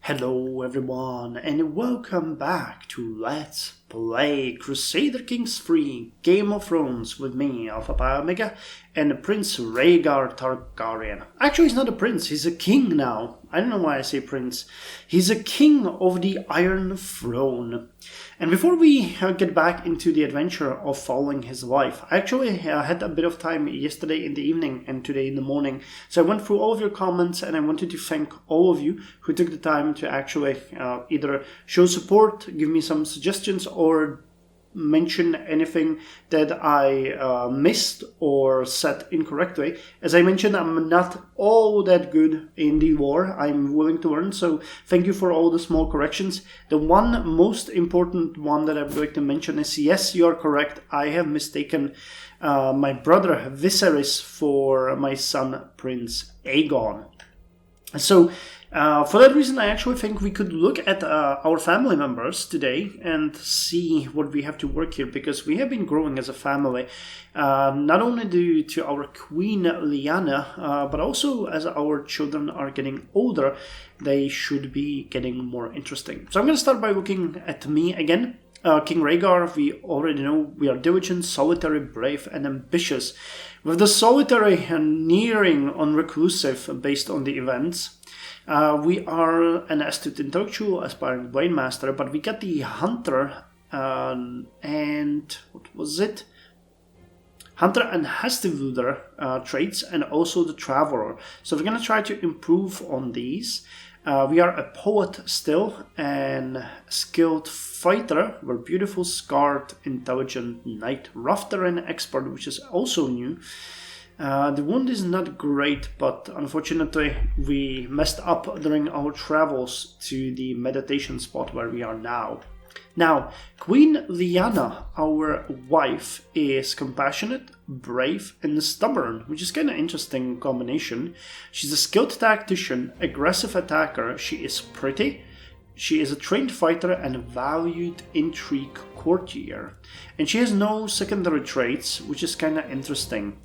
Hello everyone and welcome back to Let's Play Crusader Kings 3 Game of Thrones with me, Alpha Pi Omega, and Prince Rhaegar Targaryen. Actually, he's not a prince, he's a king now. I don't know why I say prince. He's a king of the Iron Throne. And before we get back into the adventure of following his life, I actually had a bit of time yesterday in the evening and today in the morning. So I went through all of your comments and I wanted to thank all of you who took the time to actually either show support, give me some suggestions, or mention anything that I missed or said incorrectly. As I mentioned, I'm not all that good in the lore. I'm willing to learn, so thank you for all the small corrections. The one most important one that I'm going to mention is, yes, you are correct. I have mistaken my brother Viserys for my son Prince Aegon. So for that reason, I actually think we could look at our family members today and see what we have to work here, because we have been growing as a family, not only due to our Queen Lyanna, but also as our children are getting older, they should be getting more interesting. So I'm going to start by looking at me again. King Rhaegar, we already know we are diligent, solitary, brave, and ambitious. With the solitary nearing on reclusive based on the events. We are an astute intellectual, aspiring blade master, but we got the hunter and what was it? Hunter and Hestivuder traits, and also the traveler. So we're gonna try to improve on these. We are a poet still, and skilled fighter. We're beautiful, scarred, intelligent knight, rough terrain expert, which is also new. The wound is not great, but unfortunately we messed up during our travels to the meditation spot where we are now. Now, Queen Lyanna, our wife, is compassionate, brave, and stubborn, which is kind of interesting combination. She's a skilled tactician, aggressive attacker, she is pretty, she is a trained fighter and a valued intrigue courtier. And she has no secondary traits, which is kind of interesting.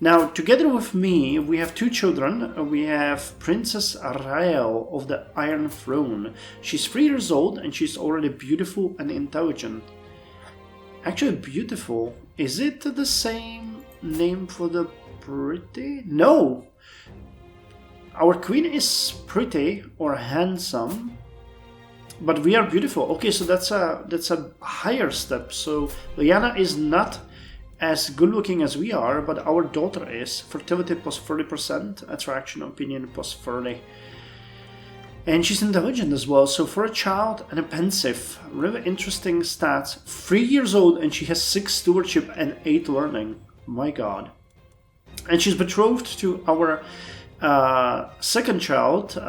Now, together with me, we have two children. We have Princess Rael of the Iron Throne. She's 3 years old and she's already beautiful and intelligent. Actually, beautiful. Is it the same name for the pretty? No! Our queen is pretty or handsome, but we are beautiful. Okay, so that's a higher step. So Lyanna is not as good looking as we are, but our daughter is. Fertility plus 30%, attraction, opinion plus 30. And she's intelligent as well, so for a child and a pensive, really interesting stats. 3 years old and she has 6 stewardship and 8 learning. My god. And she's betrothed to our second child,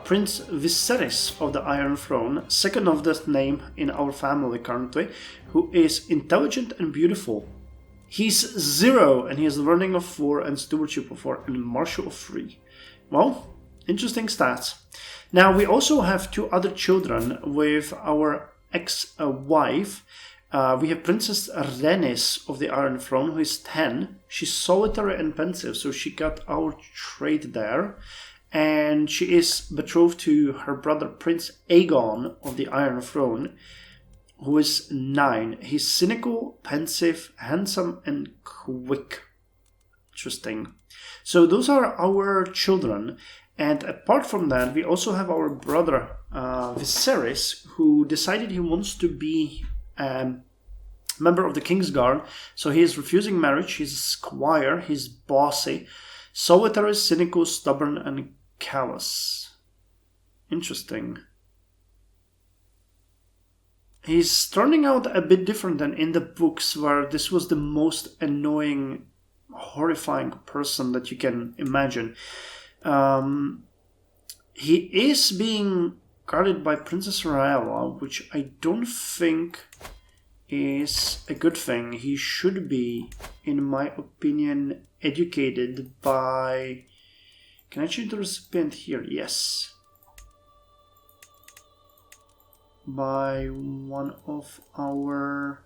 Prince Viserys of the Iron Throne, second of that name in our family currently, who is intelligent and beautiful. He's 0 and he has learning of 4 and stewardship of 4 and martial of 3. Well, interesting stats. Now we also have 2 other children with our ex-wife. We have Princess Rhaenys of the Iron Throne, who is 10. She's solitary and pensive, so she got our trait there. And she is betrothed to her brother Prince Aegon of the Iron Throne, who is 9. He's cynical, pensive, handsome, and quick. Interesting. So those are our children. And apart from that, we also have our brother Viserys, who decided he wants to be a member of the Kingsguard. So he is refusing marriage. He's a squire. He's bossy, solitary, cynical, stubborn, and callous. Interesting. He's turning out a bit different than in the books, where this was the most annoying, horrifying person that you can imagine. He is being guarded by Princess Rhaegar, which I don't think is a good thing. He should be, in my opinion, educated by... Can I change the recipient here? Yes. By one of our...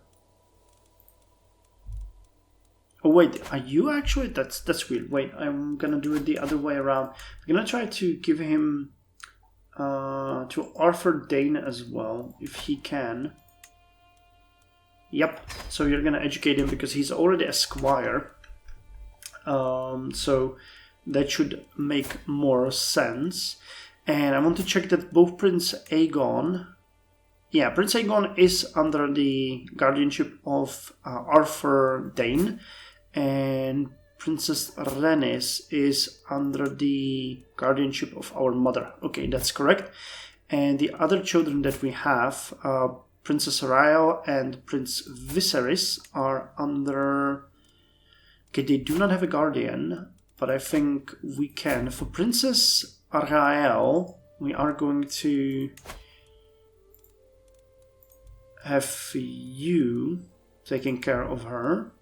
Oh wait, are you actually? That's weird. Wait, I'm gonna do it the other way around. I'm gonna try to give him to Arthur Dane as well, if he can. Yep, so you're gonna educate him because he's already a squire. So that should make more sense. And I want to check that both Prince Aegon... Yeah, Prince Aegon is under the guardianship of Arthur Dane, and Princess Rhaenys is under the guardianship of our mother. Okay, that's correct. And the other children that we have, Princess Rhael and Prince Viserys, are under... Okay, they do not have a guardian, but I think we can. For Princess Rhael, we are going to have you taking care of her.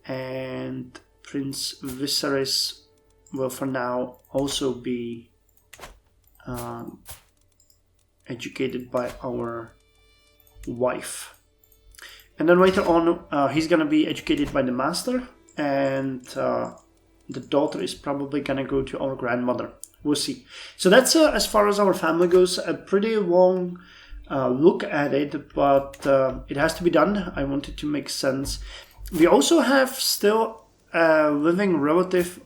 And Prince Viserys will for now also be educated by our wife. And then later on, he's going to be educated by the master, and the daughter is probably going to go to our grandmother. We'll see. So that's, as far as our family goes, a pretty long look at it, but it has to be done. I want it to make sense. We also have still a living relative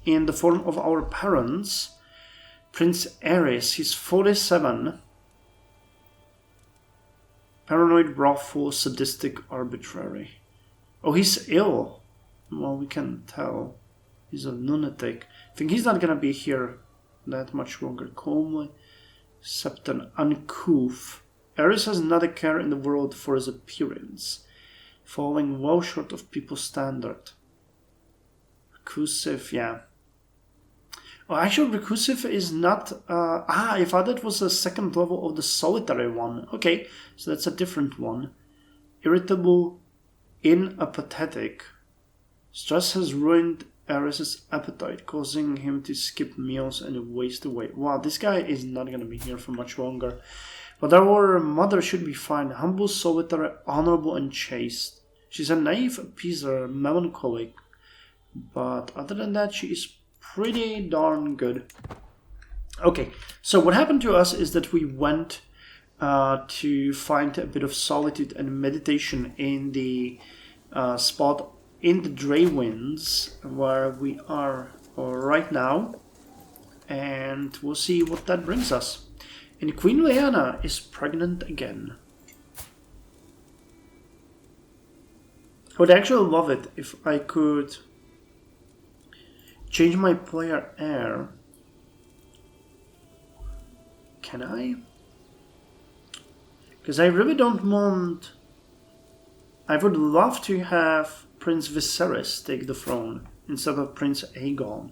in the form of our parents, Prince Aerys. He's 47. Paranoid, wrathful, sadistic, arbitrary. Oh, he's ill. Well, we can tell. He's a lunatic. I think he's not going to be here that much longer. Calmly, Septon, uncouth. Aerys has not a care in the world for his appearance, falling well short of people's standard. Reclusive, yeah. Oh, actually, reclusive is not... I thought that was the second level of the solitary one. Okay, so that's a different one. Irritable, inapathetic. Stress has ruined Aerys' appetite, causing him to skip meals and waste away. Wow, this guy is not going to be here for much longer. But our mother should be fine. Humble, solitary, honorable, and chaste. She's a naive appeaser, melancholic. But other than that, she is pretty darn good. Okay, so what happened to us is that we went to find a bit of solitude and meditation in the spot in the Draywinds, where we are right now. And we'll see what that brings us. And Queen Lyanna is pregnant again. I would actually love it if I could change my player heir. Can I? Because I really don't want... I would love to have Prince Viserys take the throne instead of Prince Aegon.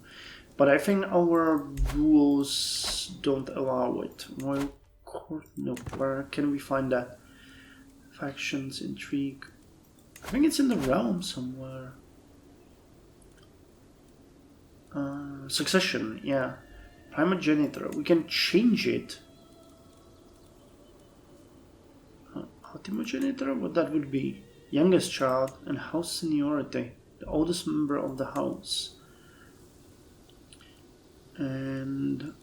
But I think our rules don't allow it. Royal Court? No. Where can we find that? Factions, intrigue. I think it's in the realm somewhere. Succession, yeah. Primogenitor. We can change it. Ultimogenitor? What that would be? Youngest child and house seniority. The oldest member of the house. And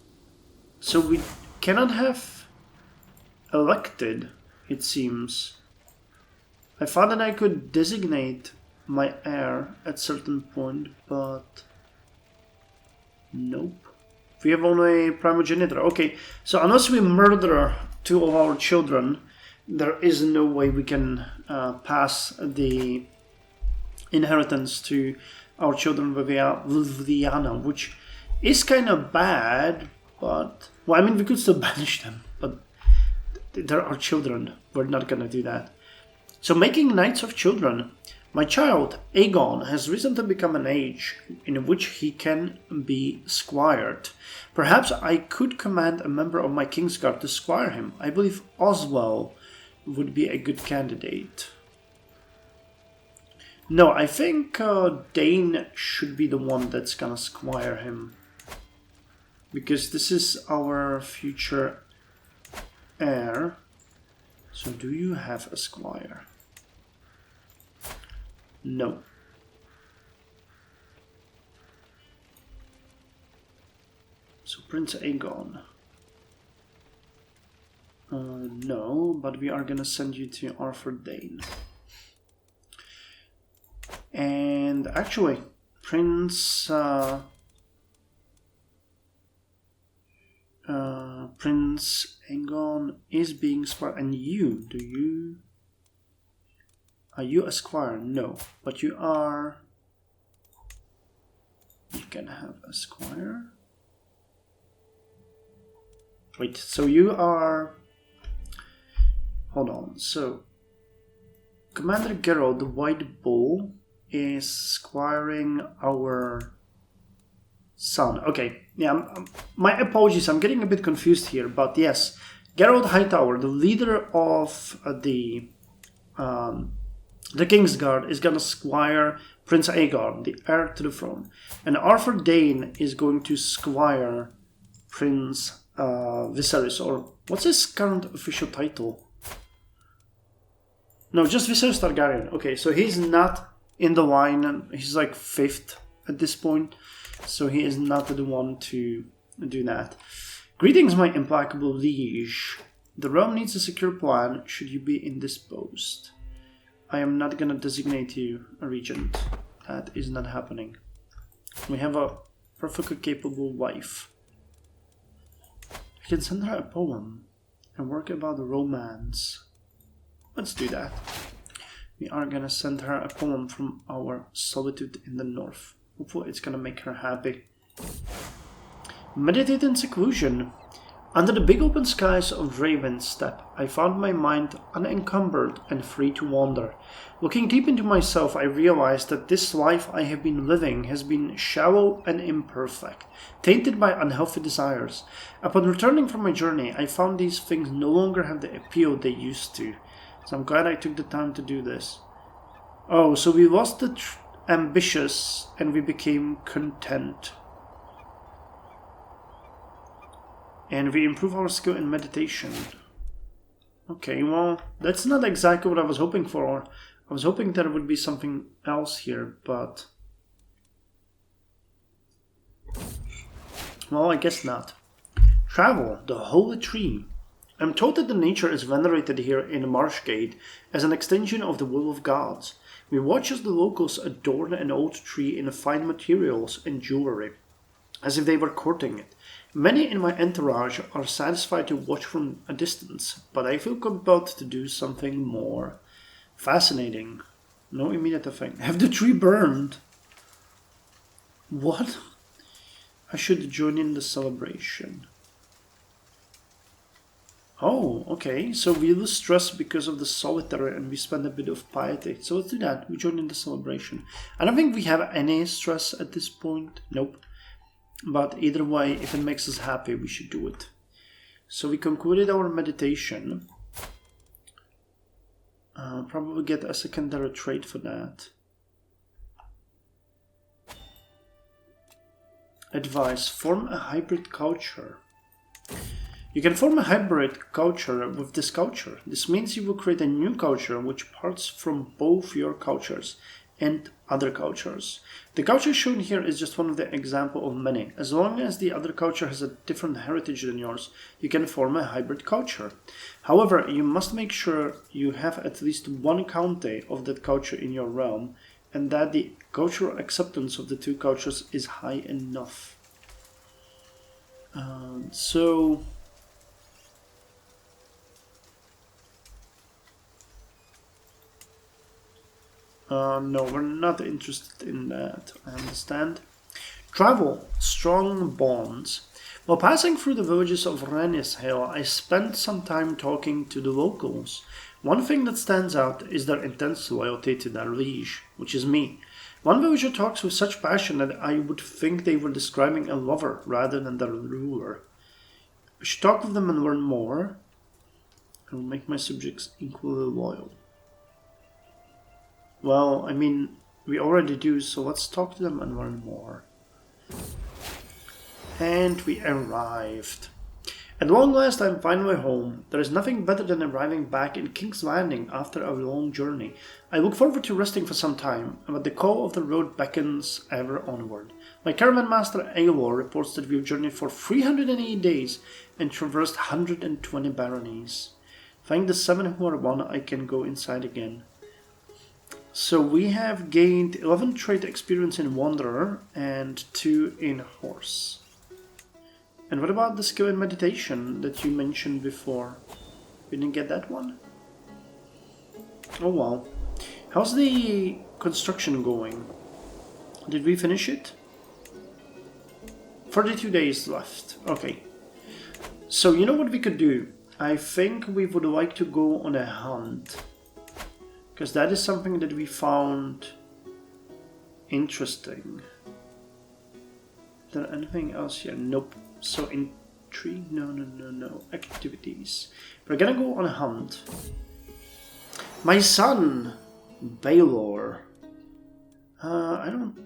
so we cannot have elected, it seems. I thought that I could designate my heir at certain point, but nope. We have only primogenitor. Okay, so unless we murder two of our children, there is no way we can pass the inheritance to our children with Lyanna, which is kind of bad, but... Well, I mean, we could still banish them, but they're our children. We're not going to do that. So, making knights of children. My child, Aegon, has recently become an age in which he can be squired. Perhaps I could command a member of my Kingsguard to squire him. I believe Oswell would be a good candidate. No, I think Dane should be the one that's gonna squire him. Because this is our future heir. So do you have a squire? No. So Prince Aegon? No, but we are gonna send you to Arthur Dane. And actually, Prince Aegon is being squire, and are you a squire? No, but you are. You can have a squire. Wait, so you are. Hold on. So, Commander Geralt, the White Bull, is squiring our son. Okay, yeah. My apologies. I'm getting a bit confused here, but yes, Geralt Hightower, the leader of the Kingsguard, is gonna squire Prince Aegon, the heir to the throne, and Arthur Dane is going to squire Prince Viserys, or what's his current official title? No, just Viserys Targaryen. Okay, so he's not in the line. He's like 5th at this point, so he is not the one to do that. Greetings, my implacable liege. The realm needs a secure plan should you be indisposed. I am not gonna designate you a regent. That is not happening. We have a perfectly capable wife. I can send her a poem and work about the romance. Let's do that. We are gonna send her a poem from our solitude in the north. Hopefully it's gonna make her happy. Meditate in seclusion. Under the big open skies of Raven's Steppe, I found my mind unencumbered and free to wander. Looking deep into myself, I realized that this life I have been living has been shallow and imperfect, tainted by unhealthy desires. Upon returning from my journey, I found these things no longer have the appeal they used to. So I'm glad I took the time to do this. Oh, so we lost the ambitious and we became content. And we improve our skill in meditation. Okay, well, that's not exactly what I was hoping for. I was hoping there would be something else here, but... well, I guess not. Travel, the holy tree. I'm told that the nature is venerated here in Marshgate as an extension of the will of gods. We watch as the locals adorn an old tree in fine materials and jewelry, as if they were courting it. Many in my entourage are satisfied to watch from a distance, but I feel compelled to do something more. Fascinating. No immediate effect. Have the tree burned? What? I should join in the celebration. Oh, okay. So we lose stress because of the solitary and we spend a bit of piety. So let's do that. We join in the celebration. I don't think we have any stress at this point. Nope. But either way, if it makes us happy, we should do it. So we concluded our meditation. Probably get a secondary trait for that. Advice: form a hybrid culture. You can form a hybrid culture with this culture. This means you will create a new culture which parts from both your cultures and other cultures. The culture shown here is just one of the examples of many. As long as the other culture has a different heritage than yours, you can form a hybrid culture. However, you must make sure you have at least one county of that culture in your realm, and that the cultural acceptance of the two cultures is high enough. No, we're not interested in that, I understand. Travel, strong bonds. While passing through the villages of Rhaenys Hill, I spent some time talking to the locals. One thing that stands out is their intense loyalty to their liege, which is me. One villager talks with such passion that I would think they were describing a lover rather than their ruler. I should talk with them and learn more. I will make my subjects equally loyal. Well, I mean, we already do, so let's talk to them and learn more. And we arrived. At long last, I'm finally home. There is nothing better than arriving back in King's Landing after a long journey. I look forward to resting for some time, but the call of the road beckons ever onward. My caravan master AGOT reports that we've journeyed for 380 days and traversed 120 baronies. Thank the 7 who are one, I can go inside again. So we have gained 11 trait experience in Wanderer and 2 in Horse. And what about the skill in meditation that you mentioned before? We didn't get that one? Oh wow. How's the construction going? Did we finish it? 42 days left. Okay. So you know what we could do? I think we would like to go on a hunt. Because that is something that we found interesting. Is there anything else here? Nope. So intrigue? No. Activities. We're gonna go on a hunt. My son, Baelor. I don't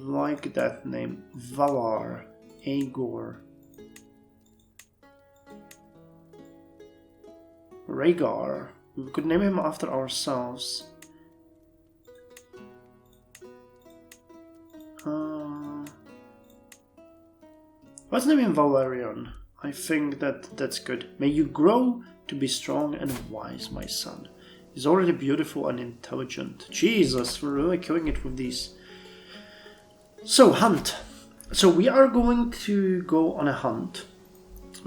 like that name. Valar. Aegor. Rhaegar. We could name him after ourselves. Let's name him Valerian. I think that's good. May you grow to be strong and wise, my son. He's already beautiful and intelligent. Jesus, we're really killing it with these. So, hunt. So we are going to go on a hunt,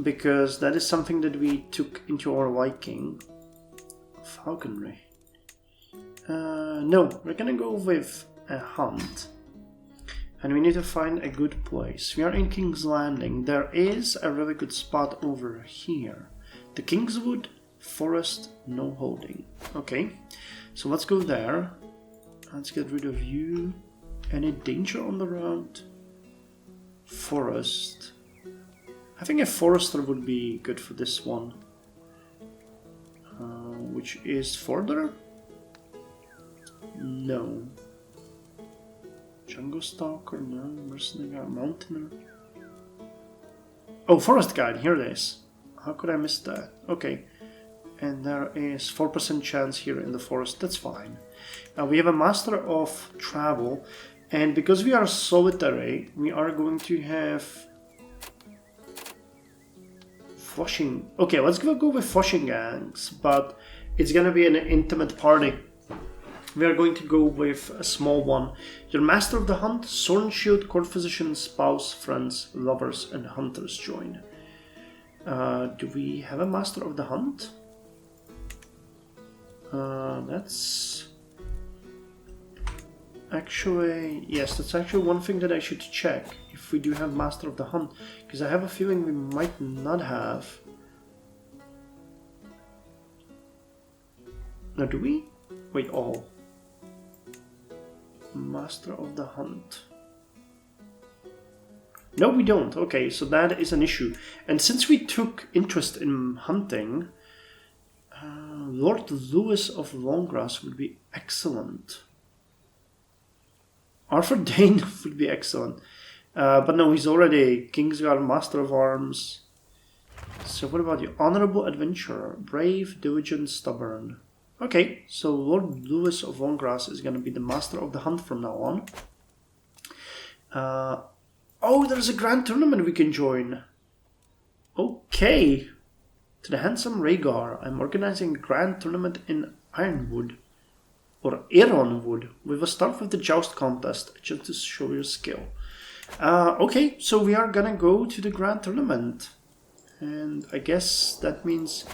because that is something that we took into our liking. Falconry. No, we're gonna go with a hunt. And we need to find a good place. We are in King's Landing. There is a really good spot over here. The Kingswood Forest, no holding. Okay, so let's go there. Let's get rid of you. Any danger on the road? Forest. I think a forester would be good for this one. Which is further? No. Jungle Stalker, no. Mercenary, Mountaineer. Oh, Forest Guide, here it is. How could I miss that? Okay. And there is 4% chance here in the forest, that's fine. Now we have a Master of Travel, and because we are solitary, we are going to have Flushing. Okay, let's go with Flushing Gangs, but it's gonna be an intimate party. We are going to go with a small one. Your Master of the Hunt, Sword and Shield, Court Physician, Spouse, Friends, Lovers, and Hunters join. Do we have a Master of the Hunt? That's actually, yes, that's actually one thing that I should check, if we do have Master of the Hunt, because I have a feeling we might not have. Now, do we? Wait, all. Master of the Hunt. No, we don't. Okay, so that is an issue. And since we took interest in hunting, Lord Lewis of Longgrass would be excellent. Arthur Dane would be excellent. But no, he's already Kingsguard, Master of Arms. So what about you? Honorable Adventurer, Brave, Diligent, Stubborn. Okay, so Lord Lewis of Longgrass is going to be the Master of the Hunt from now on. Oh, there's a grand tournament we can join. Okay. To the handsome Rhaegar, I'm organizing a grand tournament in Ironwood. Or Ironwood. We will start with the joust contest, just to show your skill. Okay, so we are gonna go to the grand tournament. And I guess that means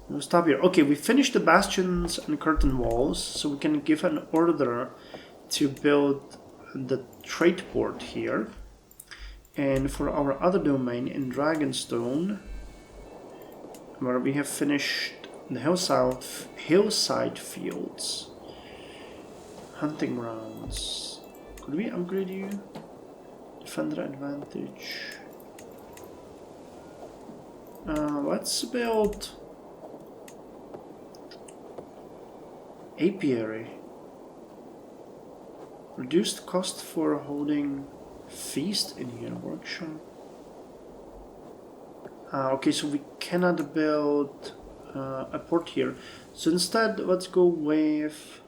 we'll stop here. Okay, we finished the bastions and curtain walls, so we can give an order to build the trade port here. And for our other domain in Dragonstone, where we have finished the hillside fields, hunting grounds. Could we upgrade you? Defender advantage. Let's build apiary. Reduced cost for holding feast in here. Workshop. Okay, so we cannot build a port here. So instead, let's go with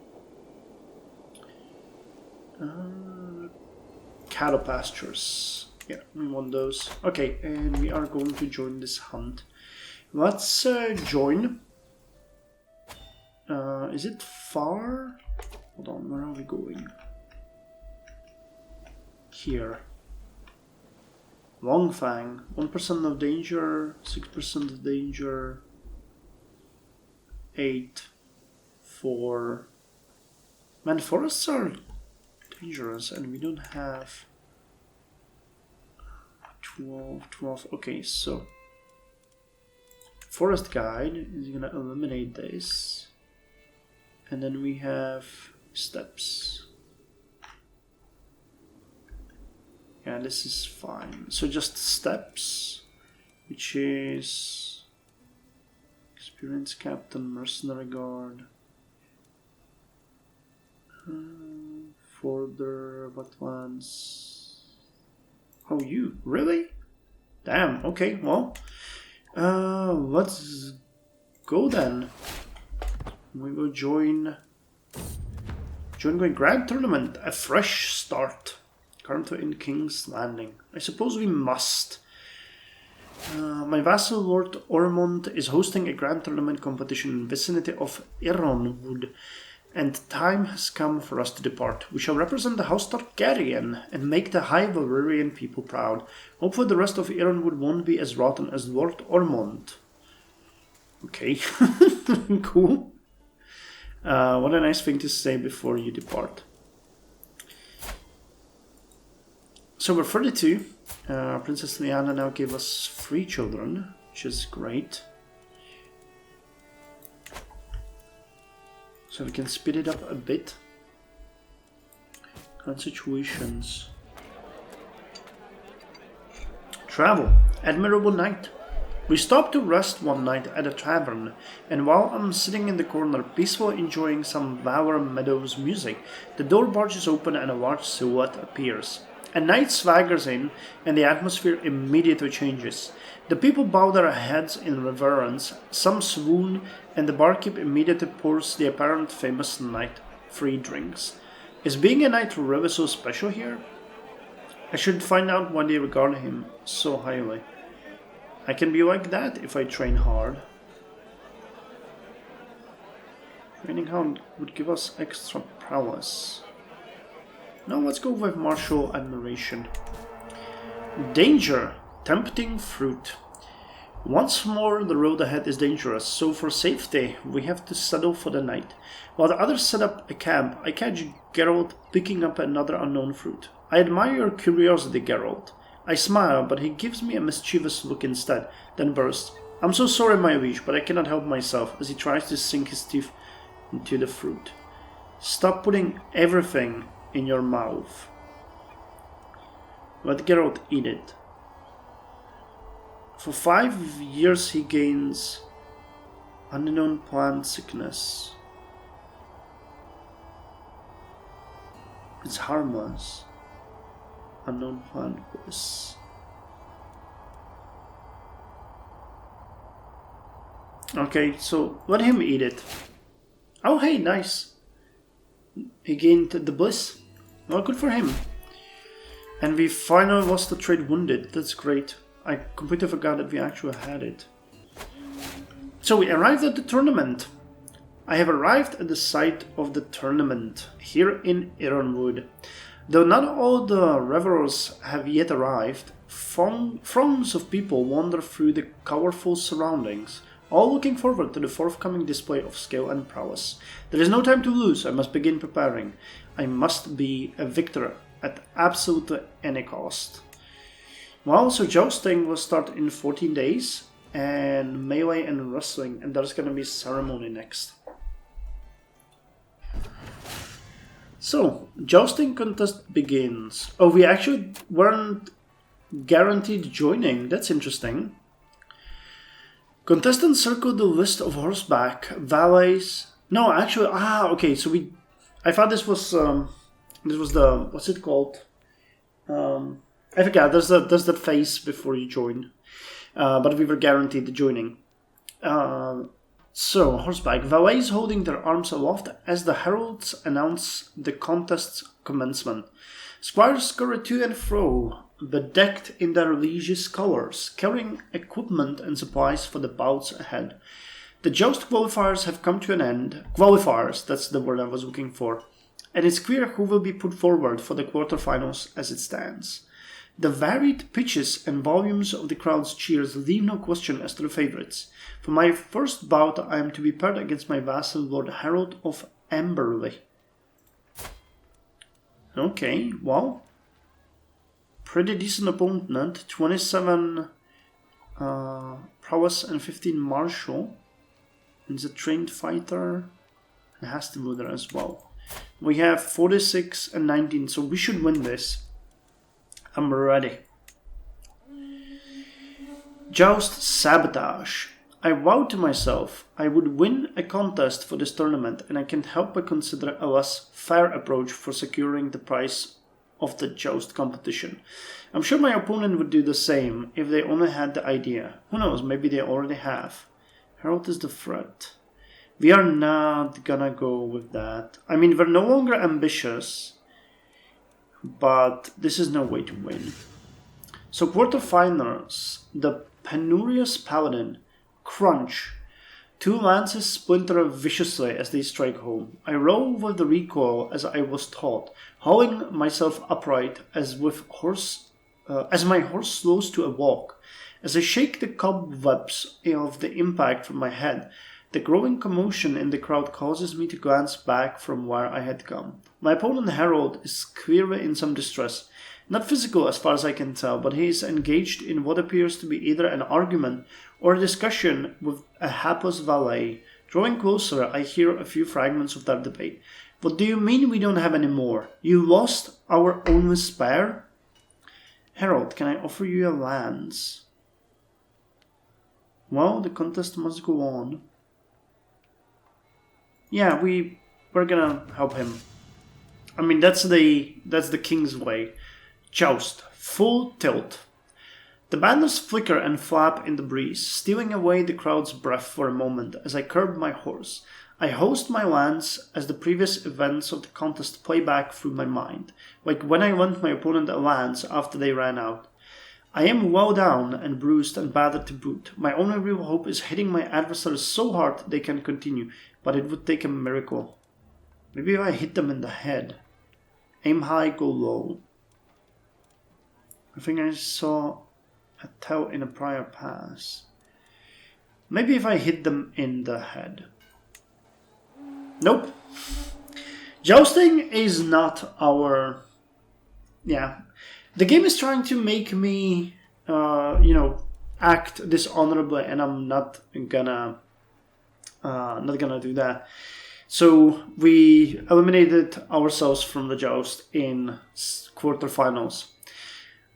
cattle pastures. Yeah, we want those. Okay, and we are going to join this hunt. Let's join. Is it far? Hold on, where are we going? Here. Longfang, 1% of danger, 6% of danger, 8, 4. Man, forests are dangerous and we don't have 12. Okay, so forest guide is gonna eliminate this. And then we have steps. Yeah, this is fine. So just steps, which is experienced captain, mercenary guard, further wetlands. Oh, you really? Damn. Okay. Well, let's go then. We will join going Grand Tournament, a fresh start. Currently in King's Landing. I suppose we must. My vassal Lord Ormond is hosting a grand tournament competition in the vicinity of Ironwood, and time has come for us to depart. We shall represent the House Targaryen and make the High Valyrian people proud. Hopefully the rest of Ironwood won't be as rotten as Lord Ormond. Okay, cool. What a nice thing to say before you depart. So we're 32. Princess Lyanna now gave us 3 children, which is great. So we can speed it up a bit. Current situations. Travel. Admirable night. We stopped to rest one night at a tavern, and while I'm sitting in the corner peacefully enjoying some Valor Meadows music, the door barges open and a large silhouette appears. A knight swaggers in, and the atmosphere immediately changes. The people bow their heads in reverence, some swoon, and the barkeep immediately pours the apparent famous knight 3 drinks. Is being a knight really so special here? I should find out why they regard him so highly. I can be like that if I train hard. Training hard would give us extra prowess. Now let's go with martial admiration. Danger. Tempting fruit. Once more the road ahead is dangerous, so for safety we have to settle for the night. While the others set up a camp, I catch Geralt picking up another unknown fruit. I admire your curiosity, Geralt. I smile, but he gives me a mischievous look instead, then bursts. I'm so sorry, my liege, but I cannot help myself, as he tries to sink his teeth into the fruit. Stop putting everything in your mouth. Let Geralt eat it. For 5 years he gains unknown plant sickness. It's harmless. Unknown plant bliss. Okay, so let him eat it. Oh hey, nice. He gained the bliss. Well, good for him. And we finally lost the trade wounded. That's great. I completely forgot that we actually had it. So we arrived at the tournament. I have arrived at the site of the tournament, here in Ironwood. Though not all the revelers have yet arrived, throngs of people wander through the colorful surroundings, all looking forward to the forthcoming display of skill and prowess. There is no time to lose, I must begin preparing. I must be a victor at absolutely any cost. Well, so jousting will start in 14 days, and melee and wrestling, and there's gonna be ceremony next. So, jousting contest begins. Oh, we actually weren't guaranteed joining, that's interesting. Contestants circle the list of horseback, valets. No, actually, okay. So I thought this was the, what's it called? I forgot. There's that phase before you join. but we were guaranteed joining. So, horseback. Valets holding their arms aloft as the heralds announce the contest's commencement. Squires scurry to and fro, bedecked in their liege's colours, carrying equipment and supplies for the bouts ahead. The joust qualifiers have come to an end. Qualifiers, that's the word I was looking for. And it's clear who will be put forward for the quarterfinals as it stands. The varied pitches and volumes of the crowd's cheers leave no question as to the favourites. For my first bout, I am to be paired against my vassal Lord Harold of Amberley. Okay, well, pretty decent opponent. 27 prowess and 15 martial. He's a trained fighter and has to move there as well. We have 46 and 19, so we should win this. I'm ready. Joust sabotage. I vowed to myself I would win a contest for this tournament, and I can't help but consider a less fair approach for securing the prize of the joust competition. I'm sure my opponent would do the same if they only had the idea. Who knows, maybe they already have. Harold is the threat. We are not gonna go with that. I mean, we're no longer ambitious, but this is no way to win. So quarterfinals, the penurious paladin, crunch. Two lances splinter viciously as they strike home. I roll with the recoil as I was taught, hauling myself upright as my horse slows to a walk. As I shake the cobwebs of the impact from my head, the growing commotion in the crowd causes me to glance back from where I had come. My opponent Harold is clearly in some distress. Not physical as far as I can tell, but he is engaged in what appears to be either an argument or a discussion with a hapless valet. Drawing closer, I hear a few fragments of that debate. What do you mean we don't have any more? You lost our only spare? Harold, can I offer you a lance? Well, the contest must go on. Yeah, we're gonna help him. I mean, that's the king's way. Joust, full tilt. The banners flicker and flap in the breeze, stealing away the crowd's breath for a moment as I curb my horse. I host my lance as the previous events of the contest play back through my mind, like when I lent my opponent a lance after they ran out. I am well down and bruised and battered to boot. My only real hope is hitting my adversaries so hard they can continue, but it would take a miracle. Maybe if I hit them in the head. Aim high, go low. I think I saw a tell in a prior pass. Maybe if I hit them in the head. Nope. Jousting is not our... Yeah. The game is trying to make me, act dishonorably, and I'm not gonna do that. So we eliminated ourselves from the joust in quarterfinals.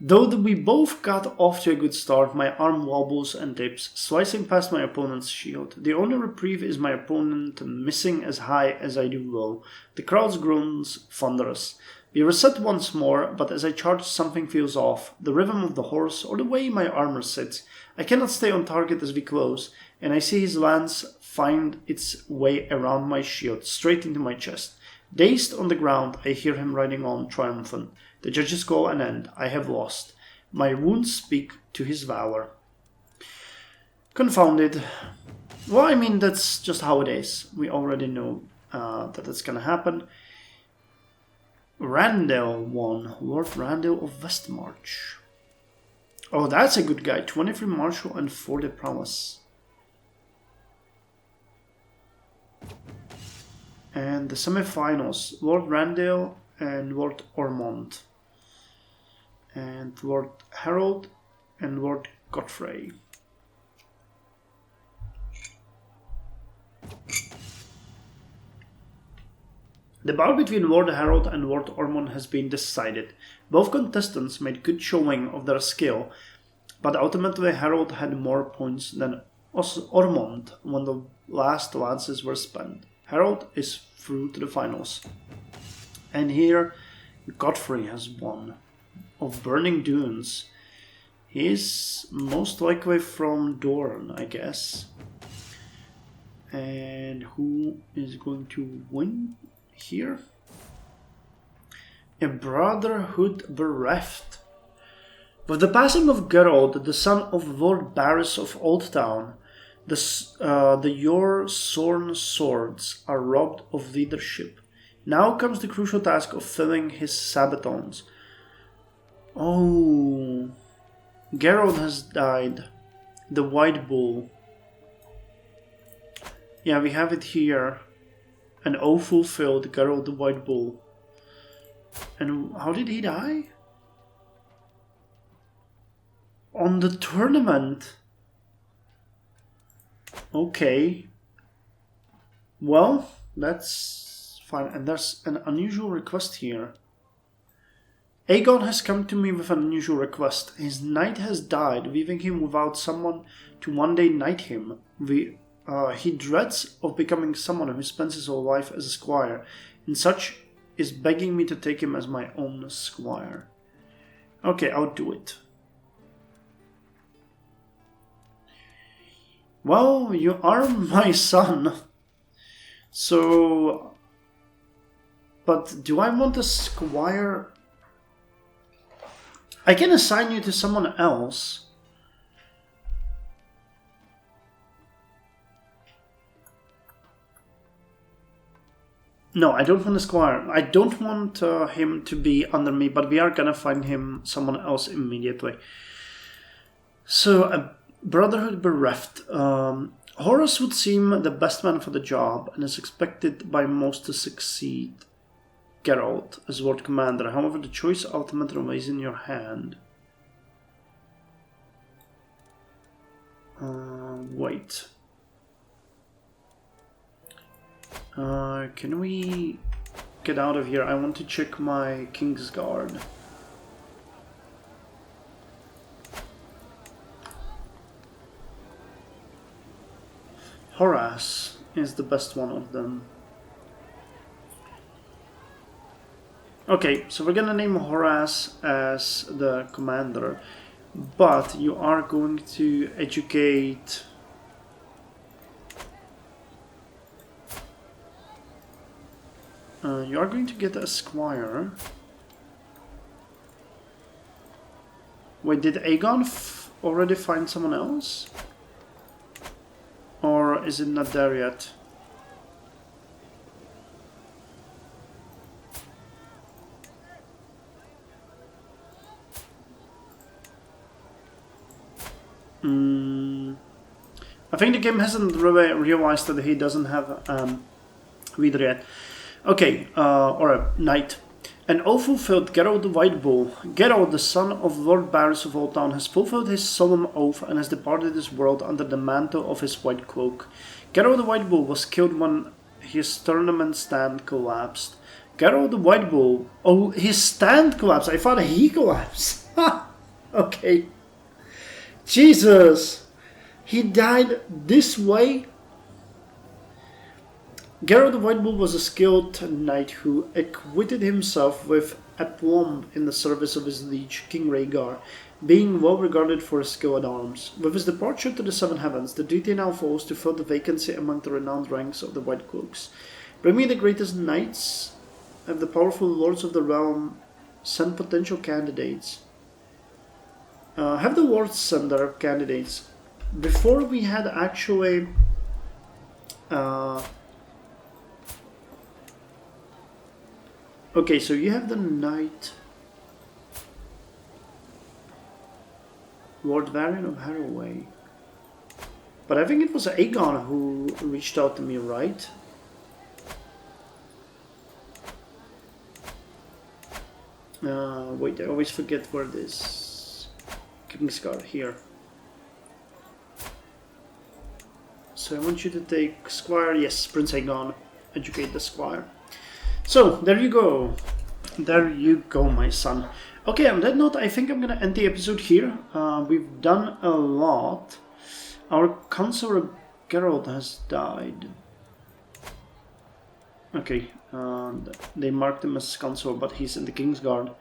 Though we both got off to a good start, my arm wobbles and dips, slicing past my opponent's shield. The only reprieve is my opponent missing as high as I do low. The crowd's groans thunderous. We reset once more, but as I charge something feels off. The rhythm of the horse or the way my armor sits. I cannot stay on target as we close, and I see his lance find its way around my shield, straight into my chest. Dazed on the ground, I hear him riding on, triumphant. The judges call an end. I have lost. My wounds speak to his valor. Confounded. Well, I mean, that's just how it is. We already know that that's gonna happen. Randall won. Lord Randall of Westmarch. Oh, that's a good guy. 23 martial and 40 prowess. And the semifinals. Lord Randall and Lord Ormond. And Lord Harold and Lord Godfrey. The bout between Lord Harold and Lord Ormond has been decided. Both contestants made good showing of their skill, but ultimately Harold had more points than Ormond when the last lances were spent. Harold is through to the finals. And here Godfrey has won. Of Burning Dunes. He's most likely from Dorne, I guess. And who is going to win here? A brotherhood bereft. With the passing of Geralt, the son of Lord Barris of Old Town, the your Sorn swords are robbed of leadership. Now comes the crucial task of filling his sabatons. Oh, Geralt has died. The White Bull. Yeah, we have it here. An oath fulfilled, Geralt the White Bull. And how did he die? On the tournament. Okay. Well, that's fine. And there's an unusual request here. AGOT has come to me with an unusual request. His knight has died, leaving him without someone to one day knight him. He dreads of becoming someone who spends his whole life as a squire, and such is begging me to take him as my own squire. Okay, I'll do it. Well, you are my son. So... But do I want a squire? I can assign you to someone else. No, I don't want a squire. I don't want him to be under me, but we are gonna find him someone else immediately. So, a brotherhood bereft. Horus would seem the best man for the job and is expected by most to succeed Geralt as Lord Commander. However, the choice ultimately lays in your hand. Wait. Can we get out of here? I want to check my Kingsguard. Horace is the best one of them. Okay, so we're gonna name Horace as the commander, but you are going to educate... you are going to get a squire. Wait, did Aegon already find someone else? Or is it not there yet? I think the game hasn't really realized that he doesn't have reader yet. Okay, or a knight. An oath fulfilled, Geralt the White Bull. Geralt, the son of Lord Barris of Old Town, has fulfilled his solemn oath and has departed this world under the mantle of his white cloak. Geralt the White Bull was killed when his tournament stand collapsed. Geralt the White Bull... Oh, his stand collapsed. I thought he collapsed. Okay. Jesus! He died this way? Geralt the White Bull was a skilled knight who acquitted himself with aplomb in the service of his liege, King Rhaegar, being well regarded for his skill at arms. With his departure to the Seven Heavens, the duty now falls to fill the vacancy among the renowned ranks of the White Cloaks. Bring me the greatest knights, have the powerful lords of the realm send potential candidates. Have the lords send their candidates. Before we had actually... Okay, so you have the knight Lord Varian of Harroway. But I think it was Aegon who reached out to me, right? Wait, I always forget where this Kingsguard here. So I want you to take Squire, yes, Prince Aegon, educate the Squire. So, there you go. There you go, my son. Okay, on that note, I think I'm gonna end the episode here. We've done a lot. Our Counselor Geralt has died. Okay, they marked him as Counselor, but he's in the Kingsguard.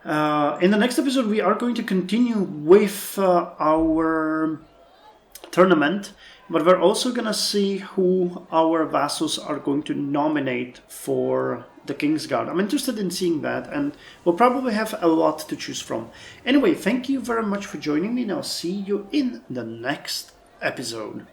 In the next episode, we are going to continue with our tournament, but we're also going to see who our vassals are going to nominate for the Kingsguard. I'm interested in seeing that, and we'll probably have a lot to choose from. Anyway, thank you very much for joining me, and I'll see you in the next episode.